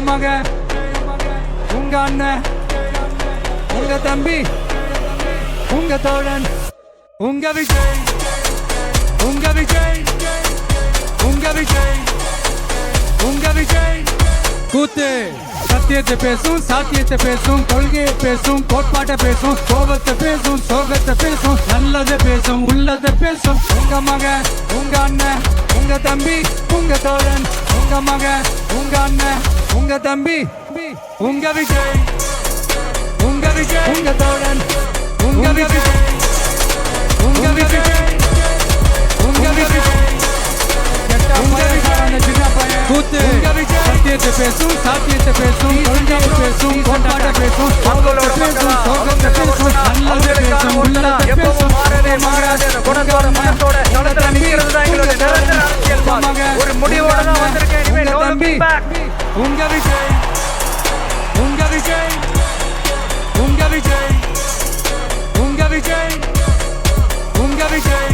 மகன், உங்க அண்ணன், உங்க தம்பி, உங்க தோழன், உங்க விஜய், உங்க விஜய், உங்க விஜய், உங்க விஜய். கூத்து சத்தியத்தை பேசும், சாத்தியத்தை பேசும், கொள்கையை பேசும், கோட்பாட்டை பேசும், கோபத்தை பேசும், சோகத்தை பேசும், நல்லதை பேசும், உள்ளதை பேசும். உங்க மகன், உங்க அண்ணன், உங்க தம்பி, உங்க தோழன், உங்க மகன், உங்க அண்ணன், உங்க தம்பி, உங்க விஜய், உங்க விஜய், உங்க தோழன், உங்க விஜய், உங்க விஜய், உங்க விஜய். கூத்து சத்தியத்தை பேசும், சாத்தியத்தை பேசும், கொள்கையை பேசும், கோட்பாட்டை பேசும், கோபத்தை பேசும், சோகத்தை பேசும், நல்லதை பேசும், உள்ளதை பேசும். குணத்தோட மனத்தோட தளத்துல நிக்கிறது தான் எங்களுடைய நிரந்தர அரசியல் பாதை. ஒரு முடிவோட தான் வந்திருக்கேன். இனிமேல் no looking back. உங்க விஜய், உங்க விஜய், உங்க விஜய், உங்க விஜய், உங்க விஜய்.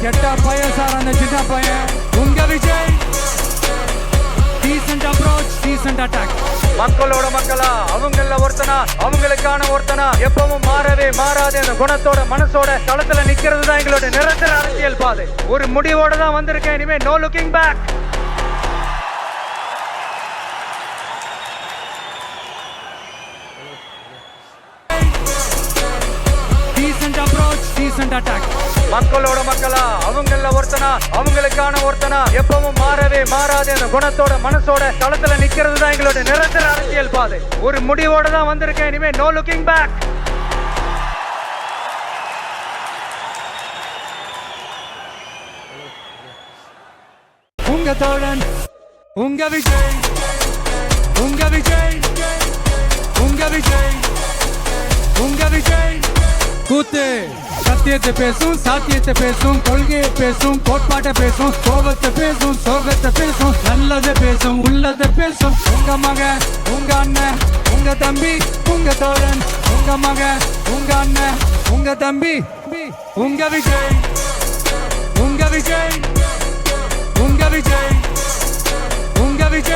கெட்ட பையன் சார் அந்த சின்ன பையன். உங்க Vijay. Decent approach, decent attack. மக்களோட மக்களா, அவங்கள ஒருத்தனா, அவங்களுக்கான ஒருத்தனா, எப்பவும் மாறவே மாறாது அந்த குணத்தோட மனசோட தளத்துல நிக்கிறது தான் எங்களுடைய நிரந்தர அரசியல் பாதை. ஒரு முடிவோட தான் வந்திருக்கேன். இனிமே no looking back. Decent approach, decent attack. மக்களோட மக்களா, அவங்கள ஒருத்தனா, அவங்களுக்கான ஒருத்தனா, எப்பவும் மாறவே மாறாது அந்த குணத்தோட மனசோட தளத்துல நிக்கிறது தான் எங்களுடைய நிரந்தர அரசியல் பாதை. ஒரு முடிவோட தான் வந்திருக்கேன். இனிமே no looking back. உங்க தோழன், உங்க விஜய், உங்க விஜய், உங்க விஜய், உங்க விஜய். கூத்து சத்தியத்தை பேசும், சாத்தியத்தை பேசும், கொள்கையை பேசும், கோட்பாட்டை பேசும், கோபத்தை பேசும், சோகத்தை பேசும், நல்லதை பேசும், உள்ளதை பேசும். உங்க மகன், உங்க அண்ணன், உங்க தம்பி, உங்க தோழன், உங்க மகன், உங்க அண்ணன், உங்க தம்பி, உங்க விஜய், உங்க விஜய், உங்க விஜய், உங்க விஜய்.